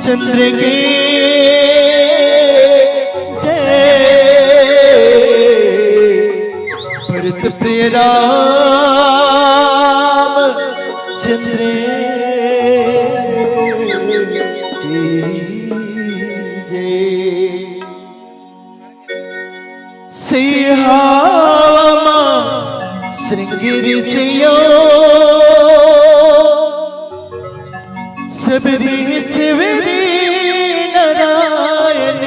चंद्र के जय भरत प्रिय राम चंद्र की जय। सिहावा श्रृंगिरी सियो सबरी शिवरी नारायण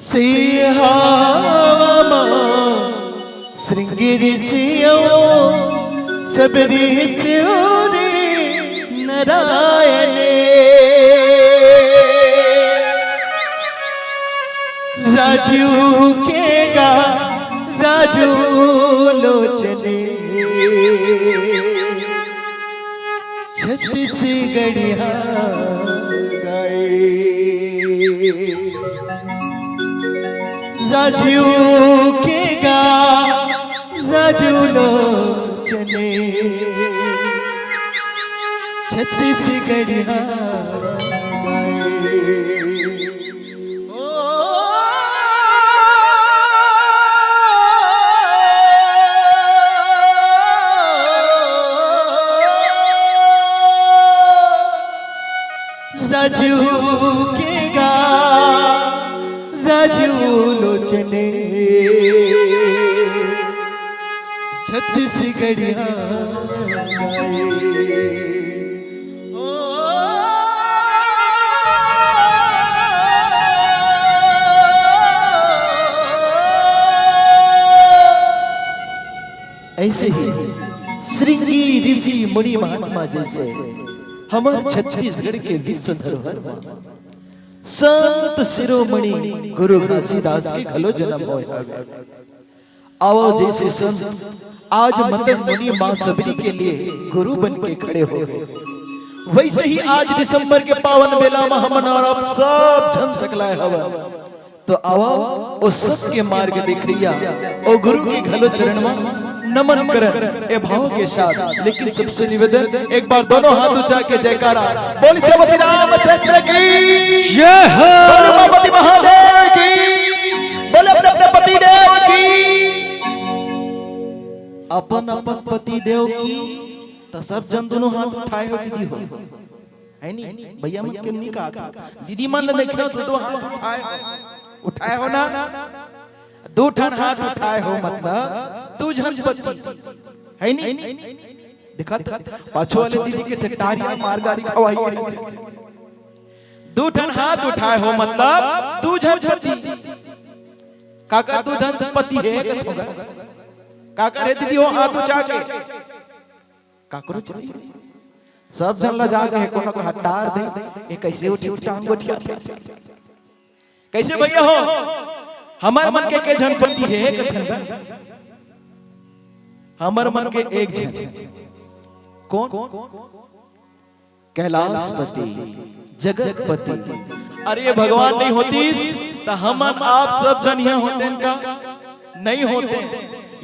सिहावा श्रृंगिरी सियो सबरी शिवरी नारायण राजू के गा राजू लोचने छत्तीसगढ़िया गाए राजू के गा राजू लोचने छत्तीसगढ़िया राजू के गा राजू लोचने छत्तीसगढ़िया ऐसे ही श्रृंगी ऋषि मुनि महात्मा जैसे हमारे छत्तीसगढ़ के विश्व धरोहर संत शिरोमणि गुरु घासीदास के खलो जन्म होया। आओ जैसे संत आज मदन मुनि मां सबरी के लिए गुरु बन के खड़े हो गए, वैसे ही आज दिसंबर के पावन बेला में हम और आप सब जन सकलाए हवा। तो आओ वो सत्य मार्ग दिख रिया ओ गुरु के घलो चरण में नमन करन ए भाव के साथ। लेकिन सबसे निवेदन एक बार दोनों हाथ उठा के जयकारा बोल श्री रामचंद्र की जय हो, बोल महादेव की, बोल अपने पति देव की। अपन अपन पति देव की तो सब जन दोनों हाथ उठाए हो दीदी हो है नी भैया मन के नहीं कहा दीदी मन देखो तो दो हाथ उठाए हो ना, दो ठन हाथ उठाए हो मतलब तू जन पति है नी दिखा पाछो वाले दीदी के चट्टारिया मार गाड़ी खवाई है। दो ठन हाथ उठाए हो मतलब तू जन पति काका तू जन पति है कथोगा काका रे दीदी हो हाथ उठा के काकरो चली सब जन ला जा के कोनो को हटार दे ये कैसे उठी टांग उठिया कैसे भैया हो हमार मन के जनपति है कथन हमार मन के एक जन कौन कैलाशपति जगतपति। अरे भगवान नहीं होतीस तो हम आप सब जन यहाँ होते इनका नहीं होते।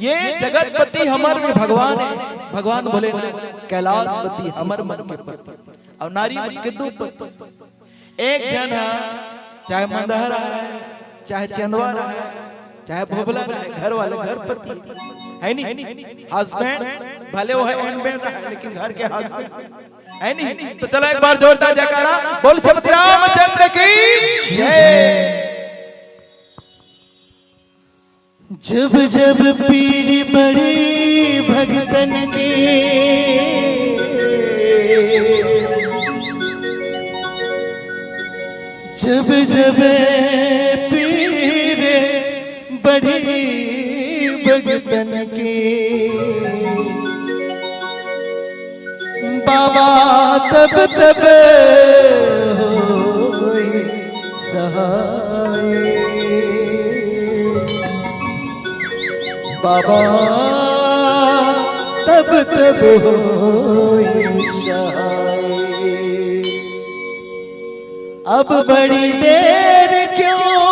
ये जगतपति हमार में भगवान है, भगवान बोले ना कैलाशपति हमार मन के पति और नारी मन के दो पति। एक जन है चाहे मंदहरा है चाहे चंदवारा है चाहे भोबला है घर वाले घर पति है नी हस्बैंड भले वो है एनबैंड है लेकिन घर के हस्बैंड है नी। तो चलो एक बार जोरदार जयकारा बोल श्री रामचंद्र की जय। जब जब पीर पड़ी भगतन के जब जब पीर बड़ी भगतन के बाबा तब तब होई सहाय बाबा तब तब होई सहाय। अब बड़ी देर क्यों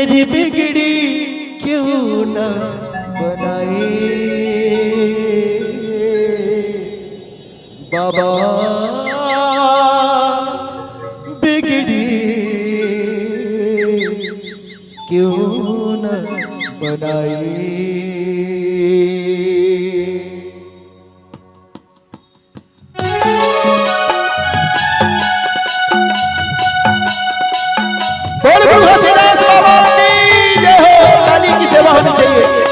मेरी बिगड़ी क्यों न बनाए बाबा, बिगड़ी क्यों न बनाए। तुलसीदास बाबा की जय हो। काली की सेवा होनी चाहिए।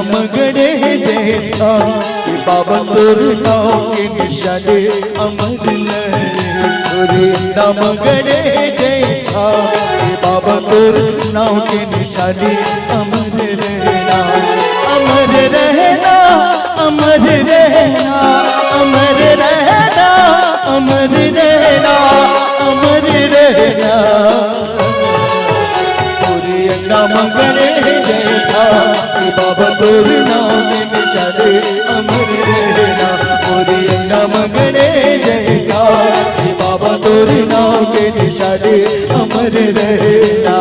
मगड़े जैसा बाबा तोर नाव के निशाने अमर रे मगड़े जैसा बाबा तोर नाव के निशाने अमर रहना, अमर रहना, अमर रहना, अमर रहना, अमर रहना, अमर रहना। मगड़े जैसा बाबा तोर नाम में निशाने अमर रहना, मोरे अंगा मगड़े जैसा बाबा तोर नाम के निशाने अमर रहना।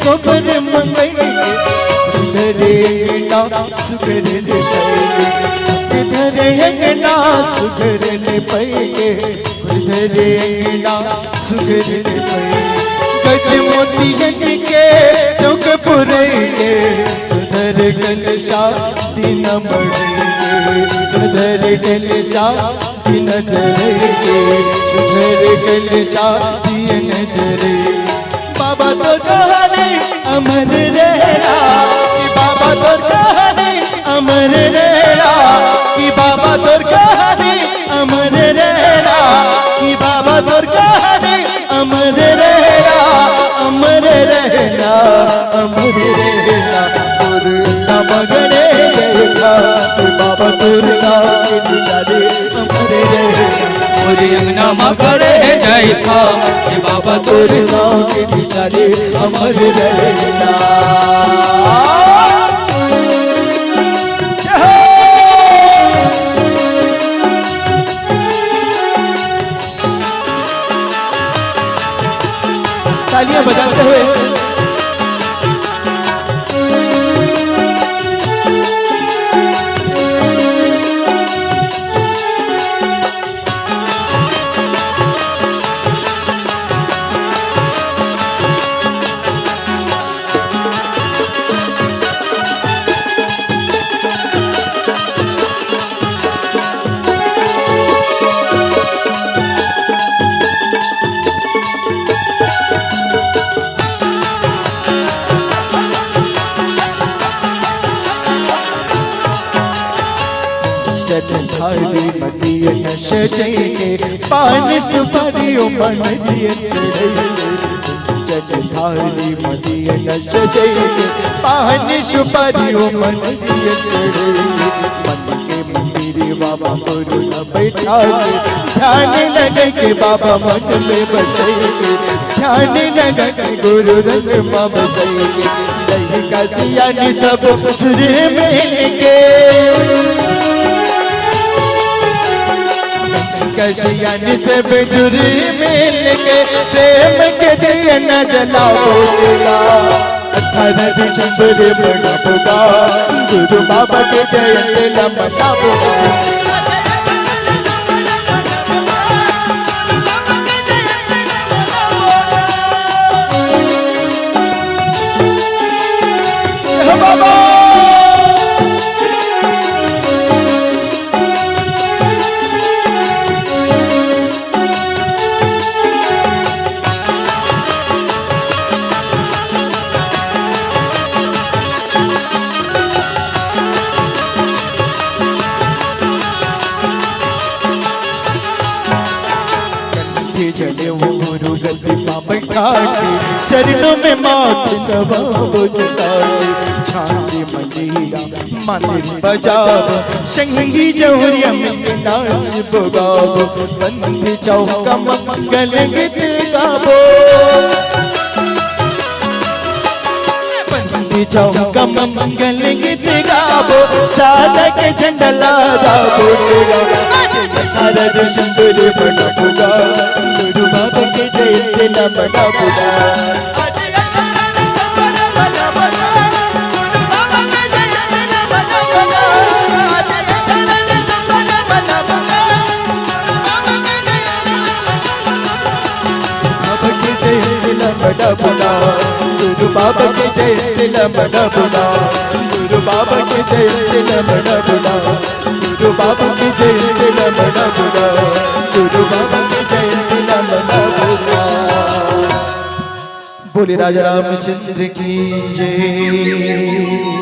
गोबर मंगई धरे ना सुगर ले धरे ना सुगर ले पैगे धरे ना सुगर ले गज मोतियन के चौक पुरेंगे सुधर गल शादी न मरेंगे, सुधर गल शादी न जरेंगे, सुधर गल शादी न जरेंगे। बाबा तो कहानी अमर रहना कि बाबा तो कहानी अमर रहना कि बाबा तो कहानी अमर रहना कि बाबा तो कहानी अमर रहना, अमर रहना, अमर रहना। तोर ना मगड़े जैसा बाबा तोर नाम के निशाने अमर रहना, मोरे अंगना मगड़े जैसा बाबा तोर नाम के निशाने अमर रहना। तालियां बजाते हुए जटाधारी मदिय नश जैके पान सुपारियों मन दिए चढ़े, जटाधारी मदिय नश जैके पान सुपारियों मन दिए चढ़े। मन के मंदिर बाबा गुरु न बैठा के ध्यान लगे के बाबा मन में बसेंगे, ध्यान लगे के गुरु रंग बाबा सहेंगे। दही का सियानी सब सुरे में के कशियानी से बिजुरी मिल के प्रेम के दिए न जलाओगा। 18 दिसंबर मनाओगा गुरु बाबा के जयंती मनाओगा। गुरु गद्दी बैठा के चरणों में माथ नवाबो झुका के झांकी मंदिरा मंदिर बजाओ शंगी जौहरिया में नाच बगाओ बंद चौका मंगल गीत गाओ बंद चौका मंगल गीत गाओ सादा के झंडा लगाओ भारत शंकर बड़ा बुगा गुरु बाबा के जय न बड़ा बुगा बड़ा बुला गुरु बाबा के जय दिल बड़ा बुला गुरु बाबा के जय दिल बड़ा बुला गुरु बाबा के जय दिल बड़ा बुला गुरु बाबा के जय दिल बड़ा बुला। बोले राजा रामचंद्र की जय।